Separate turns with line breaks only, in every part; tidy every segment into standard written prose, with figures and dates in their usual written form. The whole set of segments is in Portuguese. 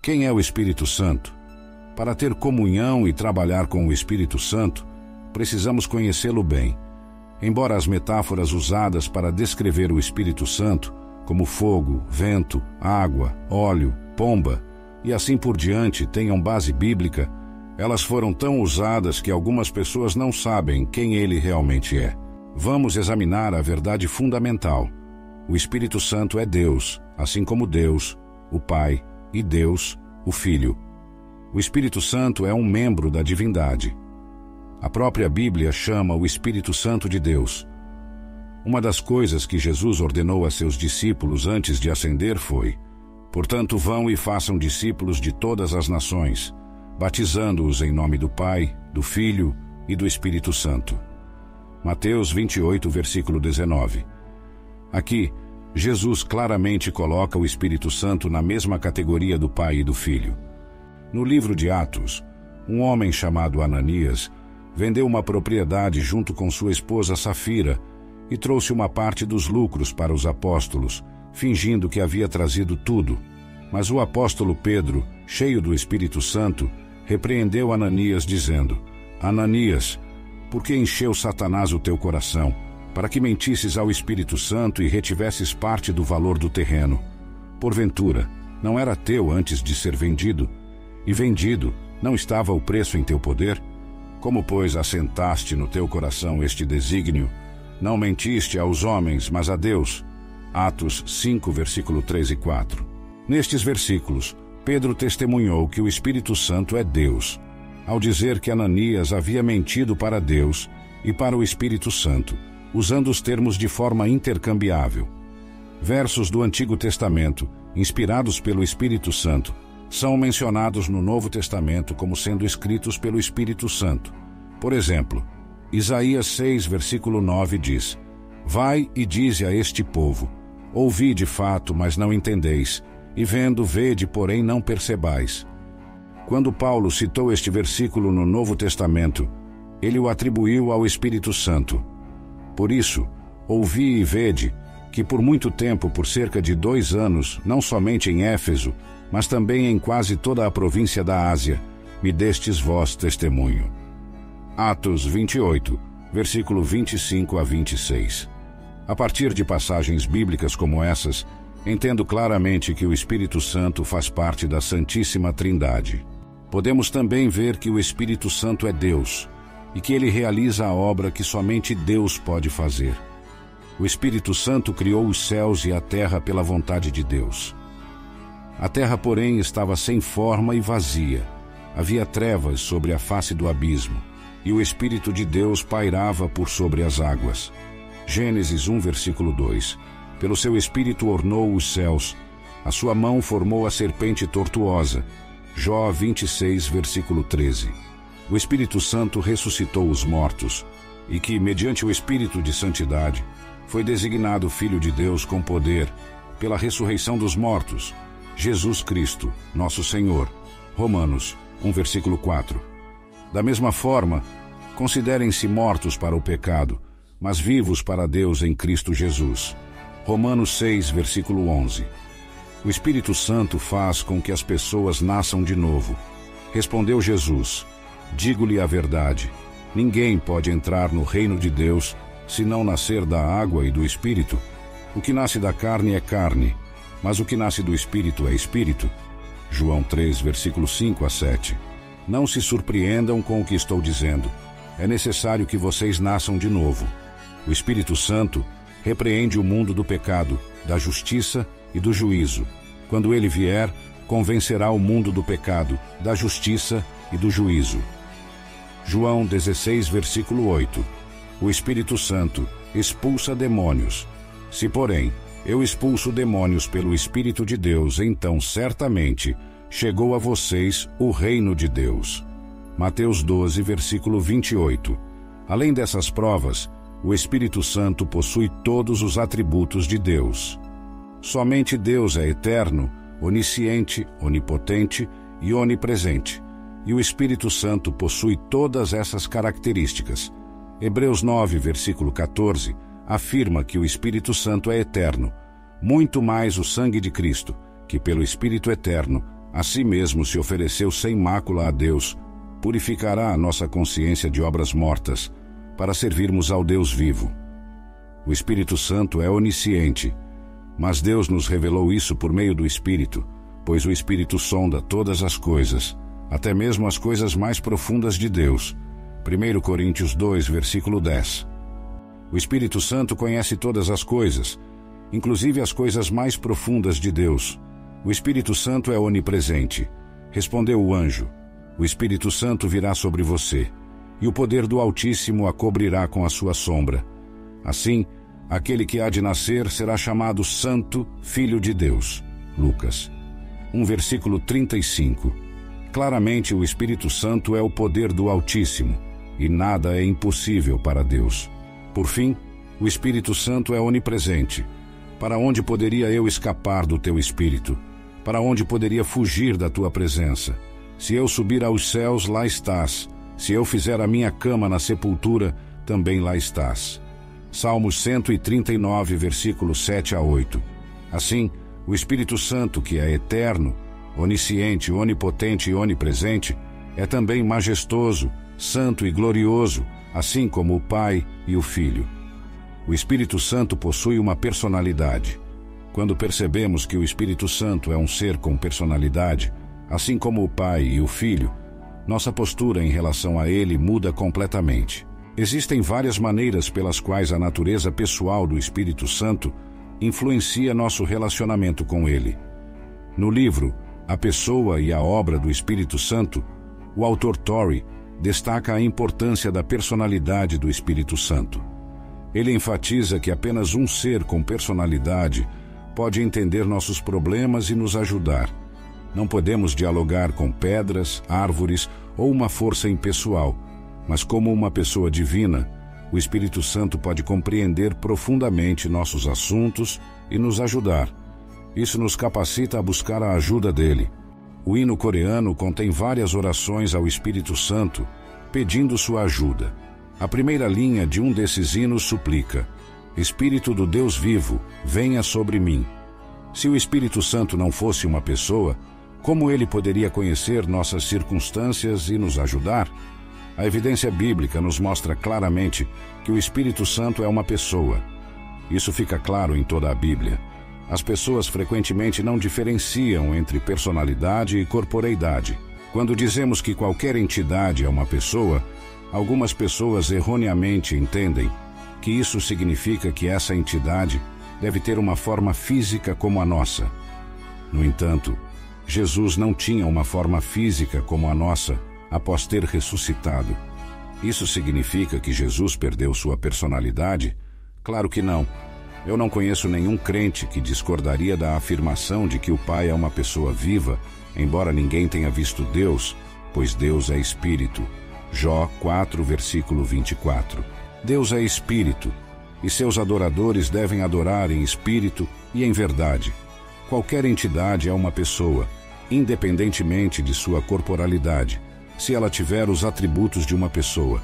Quem é o Espírito Santo? Para ter comunhão e trabalhar com o Espírito Santo, precisamos conhecê-lo bem. Embora as metáforas usadas para descrever o Espírito Santo, como fogo, vento, água, óleo, pomba e assim por diante, tenham base bíblica, elas foram tão usadas que algumas pessoas não sabem quem ele realmente é. Vamos examinar a verdade fundamental. O Espírito Santo é Deus, assim como Deus, o Pai, e Deus, o Filho. O Espírito Santo é um membro da divindade. A própria Bíblia chama o Espírito Santo de Deus. Uma das coisas que Jesus ordenou a seus discípulos antes de ascender foi: portanto, vão e façam discípulos de todas as nações, batizando-os em nome do Pai, do Filho e do Espírito Santo. Mateus 28, versículo 19. Aqui, Jesus claramente coloca o Espírito Santo na mesma categoria do Pai e do Filho. No livro de Atos, um homem chamado Ananias vendeu uma propriedade junto com sua esposa Safira e trouxe uma parte dos lucros para os apóstolos, fingindo que havia trazido tudo. Mas o apóstolo Pedro, cheio do Espírito Santo, repreendeu Ananias dizendo: Ananias, por que encheu Satanás o teu coração, para que mentisses ao Espírito Santo e retivesses parte do valor do terreno? Porventura, não era teu antes de ser vendido? E vendido, não estava o preço em teu poder? Como, pois, assentaste no teu coração este desígnio? Não mentiste aos homens, mas a Deus. Atos 5, versículo 3 e 4. Nestes versículos, Pedro testemunhou que o Espírito Santo é Deus, ao dizer que Ananias havia mentido para Deus e para o Espírito Santo, usando os termos de forma intercambiável. Versos do Antigo Testamento, inspirados pelo Espírito Santo, são mencionados no Novo Testamento como sendo escritos pelo Espírito Santo. Por exemplo, Isaías 6, versículo 9 diz: Vai e dize a este povo: ouvi de fato, mas não entendeis, e vendo, vede, porém não percebais. Quando Paulo citou este versículo no Novo Testamento, ele o atribuiu ao Espírito Santo. Por isso, ouvi e vede que por muito tempo, por cerca de 2 anos, não somente em Éfeso, mas também em quase toda a província da Ásia, me destes vós testemunho. Atos 28, versículo 25 a 26. A partir de passagens bíblicas como essas, entendo claramente que o Espírito Santo faz parte da Santíssima Trindade. Podemos também ver que o Espírito Santo é Deus e que ele realiza a obra que somente Deus pode fazer. O Espírito Santo criou os céus e a terra pela vontade de Deus. A terra, porém, estava sem forma e vazia. Havia trevas sobre a face do abismo, e o Espírito de Deus pairava por sobre as águas. Gênesis 1, versículo 2. Pelo seu Espírito ornou os céus, a sua mão formou a serpente tortuosa. Jó 26, versículo 13. O Espírito Santo ressuscitou os mortos, e que, mediante o Espírito de santidade, foi designado Filho de Deus com poder, pela ressurreição dos mortos, Jesus Cristo, nosso Senhor. Romanos 1, versículo 4. Da mesma forma, considerem-se mortos para o pecado, mas vivos para Deus em Cristo Jesus. Romanos 6, versículo 11. O Espírito Santo faz com que as pessoas nasçam de novo. Respondeu Jesus: digo-lhe a verdade, ninguém pode entrar no reino de Deus se não nascer da água e do Espírito. O que nasce da carne é carne, mas o que nasce do Espírito é Espírito. João 3, versículo 5 a 7. Não se surpreendam com o que estou dizendo. É necessário que vocês nasçam de novo. O Espírito Santo repreende o mundo do pecado, da justiça e do juízo. Quando ele vier, convencerá o mundo do pecado, da justiça e do juízo. João 16, versículo 8. O Espírito Santo expulsa demônios. Se, porém, eu expulso demônios pelo Espírito de Deus, então certamente chegou a vocês o reino de Deus. Mateus 12, versículo 28. Além dessas provas, o Espírito Santo possui todos os atributos de Deus. Somente Deus é eterno, onisciente, onipotente e onipresente, e o Espírito Santo possui todas essas características. Hebreus 9, versículo 14, afirma que o Espírito Santo é eterno, muito mais o sangue de Cristo, que pelo Espírito eterno a si mesmo se ofereceu sem mácula a Deus, purificará a nossa consciência de obras mortas, para servirmos ao Deus vivo. O Espírito Santo é onisciente, mas Deus nos revelou isso por meio do Espírito, pois o Espírito sonda todas as coisas, até mesmo as coisas mais profundas de Deus. 1 Coríntios 2, versículo 10. O Espírito Santo conhece todas as coisas, inclusive as coisas mais profundas de Deus. O Espírito Santo é onipresente. Respondeu o anjo: o Espírito Santo virá sobre você, e o poder do Altíssimo a cobrirá com a sua sombra. Assim, aquele que há de nascer será chamado Santo Filho de Deus. Lucas 1, versículo 35. Claramente, o Espírito Santo é o poder do Altíssimo, e nada é impossível para Deus. Por fim, o Espírito Santo é onipresente. Para onde poderia eu escapar do teu Espírito? Para onde poderia fugir da tua presença? Se eu subir aos céus, lá estás. Se eu fizer a minha cama na sepultura, também lá estás. Salmos 139, versículos 7 a 8. Assim, o Espírito Santo, que é eterno, onisciente, onipotente e onipresente, é também majestoso, santo e glorioso, assim como o Pai e o Filho. O Espírito Santo possui uma personalidade. Quando percebemos que o Espírito Santo é um ser com personalidade, assim como o Pai e o Filho, nossa postura em relação a ele muda completamente. Existem várias maneiras pelas quais a natureza pessoal do Espírito Santo influencia nosso relacionamento com ele. No livro A Pessoa e a Obra do Espírito Santo, o autor Torrey destaca a importância da personalidade do Espírito Santo. Ele enfatiza que apenas um ser com personalidade pode entender nossos problemas e nos ajudar. Não podemos dialogar com pedras, árvores ou uma força impessoal, mas como uma pessoa divina, o Espírito Santo pode compreender profundamente nossos assuntos e nos ajudar. Isso nos capacita a buscar a ajuda dele. O hino coreano contém várias orações ao Espírito Santo, pedindo sua ajuda. A primeira linha de um desses hinos suplica: Espírito do Deus vivo, venha sobre mim. Se o Espírito Santo não fosse uma pessoa, como ele poderia conhecer nossas circunstâncias e nos ajudar? A evidência bíblica nos mostra claramente que o Espírito Santo é uma pessoa. Isso fica claro em toda a Bíblia. As pessoas frequentemente não diferenciam entre personalidade e corporeidade. Quando dizemos que qualquer entidade é uma pessoa, algumas pessoas erroneamente entendem que isso significa que essa entidade deve ter uma forma física como a nossa. No entanto, Jesus não tinha uma forma física como a nossa após ter ressuscitado. Isso significa que Jesus perdeu sua personalidade? Claro que não. Eu não conheço nenhum crente que discordaria da afirmação de que o Pai é uma pessoa viva, embora ninguém tenha visto Deus, pois Deus é Espírito. Jó 4, versículo 24. Deus é Espírito, e seus adoradores devem adorar em espírito e em verdade. Qualquer entidade é uma pessoa, independentemente de sua corporalidade, se ela tiver os atributos de uma pessoa.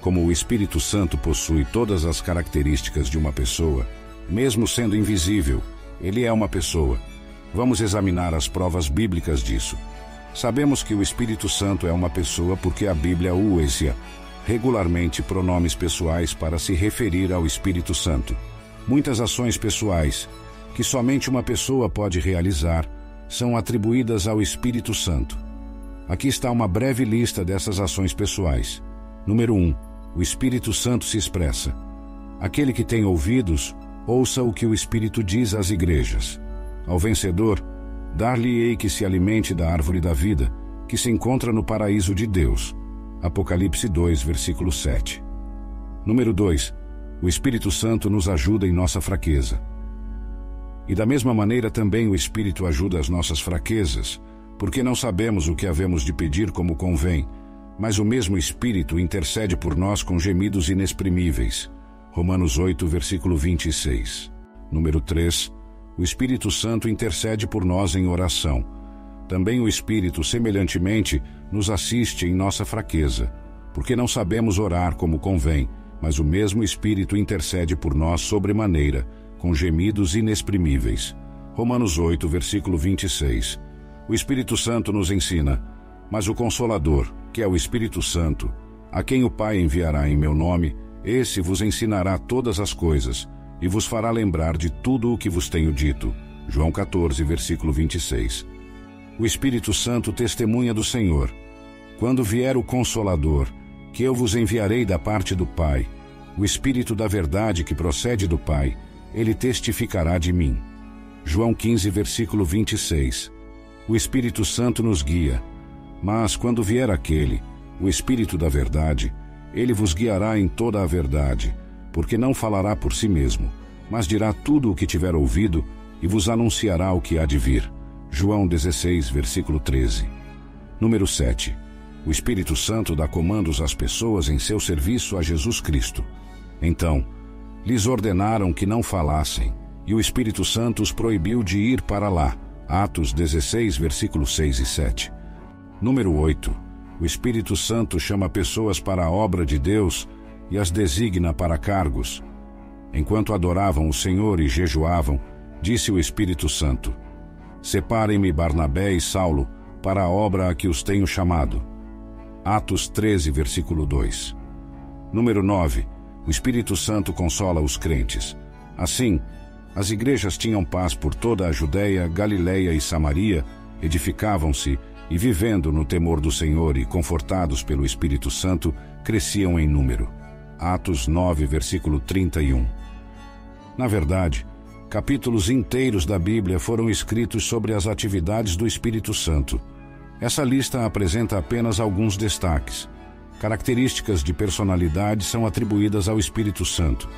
Como o Espírito Santo possui todas as características de uma pessoa, mesmo sendo invisível, ele é uma pessoa. Vamos examinar as provas bíblicas disso. Sabemos que o Espírito Santo é uma pessoa porque a Bíblia usa regularmente pronomes pessoais para se referir ao Espírito Santo. Muitas ações pessoais, que somente uma pessoa pode realizar, são atribuídas ao Espírito Santo. Aqui está uma breve lista dessas ações pessoais. Número 1. O Espírito Santo se expressa. Aquele que tem ouvidos, ouça o que o Espírito diz às igrejas. Ao vencedor, dar-lhe-ei que se alimente da árvore da vida, que se encontra no paraíso de Deus. Apocalipse 2, versículo 7. Número 2. O Espírito Santo nos ajuda em nossa fraqueza. E da mesma maneira também o Espírito ajuda as nossas fraquezas, porque não sabemos o que havemos de pedir como convém, mas o mesmo Espírito intercede por nós com gemidos inexprimíveis. Romanos 8, versículo 26. Número 3. O Espírito Santo intercede por nós em oração. Também o Espírito, semelhantemente, nos assiste em nossa fraqueza, porque não sabemos orar como convém, mas o mesmo Espírito intercede por nós sobremaneira, com gemidos inexprimíveis. Romanos 8, versículo 26. O Espírito Santo nos ensina, mas o Consolador, que é o Espírito Santo, a quem o Pai enviará em meu nome, esse vos ensinará todas as coisas e vos fará lembrar de tudo o que vos tenho dito. João 14, versículo 26. O Espírito Santo testemunha do Senhor. Quando vier o Consolador, que eu vos enviarei da parte do Pai, o Espírito da verdade que procede do Pai, ele testificará de mim. João 15, versículo 26. O Espírito Santo nos guia, mas quando vier aquele, o Espírito da verdade, ele vos guiará em toda a verdade, porque não falará por si mesmo, mas dirá tudo o que tiver ouvido e vos anunciará o que há de vir. João 16, versículo 13. Número 7. O Espírito Santo dá comandos às pessoas em seu serviço a Jesus Cristo. Então, lhes ordenaram que não falassem, e o Espírito Santo os proibiu de ir para lá. Atos 16, versículos 6 e 7. Número 8. O Espírito Santo chama pessoas para a obra de Deus e as designa para cargos. Enquanto adoravam o Senhor e jejuavam, disse o Espírito Santo: Separem-me Barnabé e Saulo para a obra a que os tenho chamado. Atos 13, versículo 2. Número 9. O Espírito Santo consola os crentes. Assim, as igrejas tinham paz por toda a Judéia, Galiléia e Samaria, edificavam-se e, vivendo no temor do Senhor e confortados pelo Espírito Santo, cresciam em número. Atos 9, versículo 31. Na verdade, capítulos inteiros da Bíblia foram escritos sobre as atividades do Espírito Santo. Essa lista apresenta apenas alguns destaques. Características de personalidade são atribuídas ao Espírito Santo.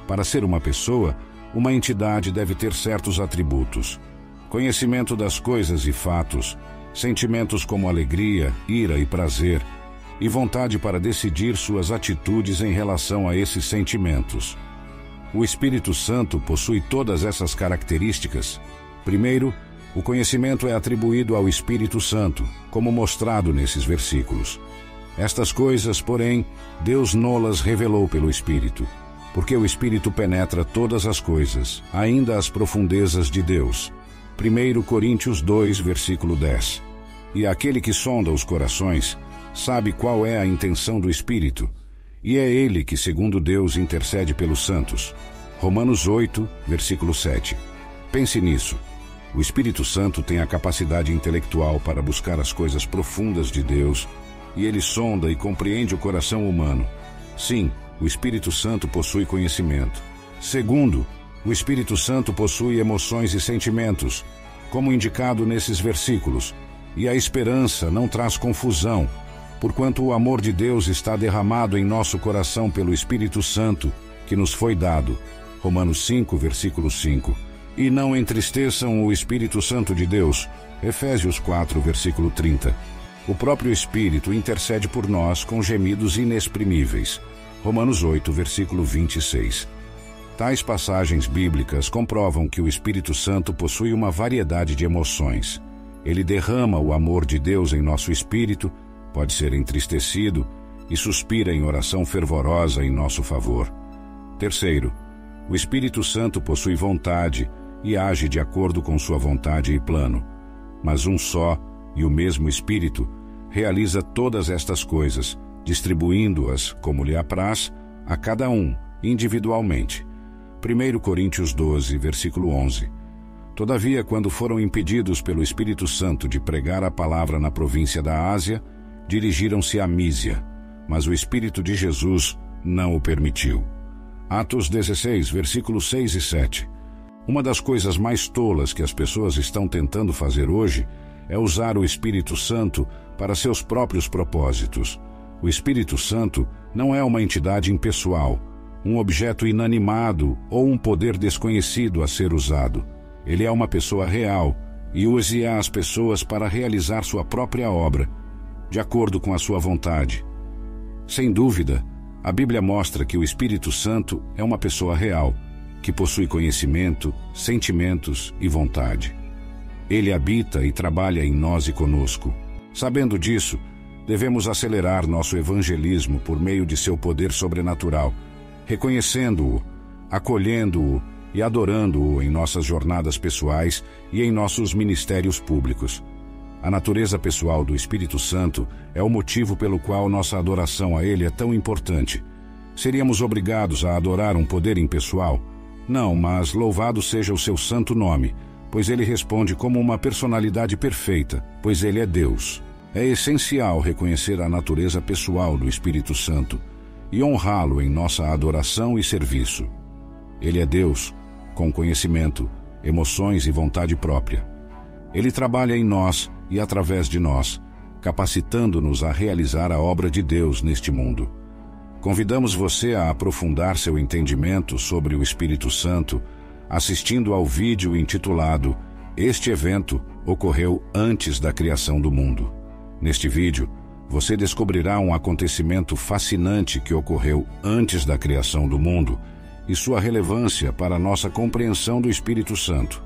Para ser uma pessoa, uma entidade deve ter certos atributos: conhecimento das coisas e fatos, sentimentos como alegria, ira e prazer, e vontade para decidir suas atitudes em relação a esses sentimentos. O Espírito Santo possui todas essas características. Primeiro, o conhecimento é atribuído ao Espírito Santo, como mostrado nesses versículos. Estas coisas, porém, Deus nolas revelou pelo Espírito, porque o Espírito penetra todas as coisas, ainda as profundezas de Deus. 1 Coríntios 2, versículo 10. E aquele que sonda os corações sabe qual é a intenção do Espírito, e é ele que, segundo Deus, intercede pelos santos. Romanos 8, versículo 7. Pense nisso. O Espírito Santo tem a capacidade intelectual para buscar as coisas profundas de Deus, e ele sonda e compreende o coração humano. Sim, o Espírito Santo possui conhecimento. Segundo, o Espírito Santo possui emoções e sentimentos, como indicado nesses versículos, e a esperança não traz confusão, porquanto o amor de Deus está derramado em nosso coração pelo Espírito Santo, que nos foi dado. Romanos 5, versículo 5. E não entristeçam o Espírito Santo de Deus. Efésios 4, versículo 30. O próprio Espírito intercede por nós com gemidos inexprimíveis. Romanos 8, versículo 26. Tais passagens bíblicas comprovam que o Espírito Santo possui uma variedade de emoções. Ele derrama o amor de Deus em nosso espírito, pode ser entristecido e suspira em oração fervorosa em nosso favor. Terceiro, o Espírito Santo possui vontade e age de acordo com sua vontade e plano. Mas um só e o mesmo Espírito realiza todas estas coisas, distribuindo-as, como lhe apraz, a cada um, individualmente. 1 Coríntios 12, versículo 11. Todavia, quando foram impedidos pelo Espírito Santo de pregar a palavra na província da Ásia, dirigiram-se a Mísia, mas o Espírito de Jesus não o permitiu. Atos 16, versículos 6 e 7. Uma das coisas mais tolas que as pessoas estão tentando fazer hoje é usar o Espírito Santo para seus próprios propósitos. O Espírito Santo não é uma entidade impessoal, um objeto inanimado ou um poder desconhecido a ser usado. Ele é uma pessoa real e usa as pessoas para realizar sua própria obra, de acordo com a sua vontade. Sem dúvida, a Bíblia mostra que o Espírito Santo é uma pessoa real, que possui conhecimento, sentimentos e vontade. Ele habita e trabalha em nós e conosco. Sabendo disso, devemos acelerar nosso evangelismo por meio de seu poder sobrenatural, reconhecendo-o, acolhendo-o e adorando-o em nossas jornadas pessoais e em nossos ministérios públicos. A natureza pessoal do Espírito Santo é o motivo pelo qual nossa adoração a Ele é tão importante. Seríamos obrigados a adorar um poder impessoal? Não, mas louvado seja o seu santo nome, pois Ele responde como uma personalidade perfeita, pois Ele é Deus. É essencial reconhecer a natureza pessoal do Espírito Santo e honrá-lo em nossa adoração e serviço. Ele é Deus, com conhecimento, emoções e vontade própria. Ele trabalha em nós e através de nós, capacitando-nos a realizar a obra de Deus neste mundo. Convidamos você a aprofundar seu entendimento sobre o Espírito Santo, assistindo ao vídeo intitulado "Este evento ocorreu antes da criação do mundo". Neste vídeo, você descobrirá um acontecimento fascinante que ocorreu antes da criação do mundo e sua relevância para a nossa compreensão do Espírito Santo.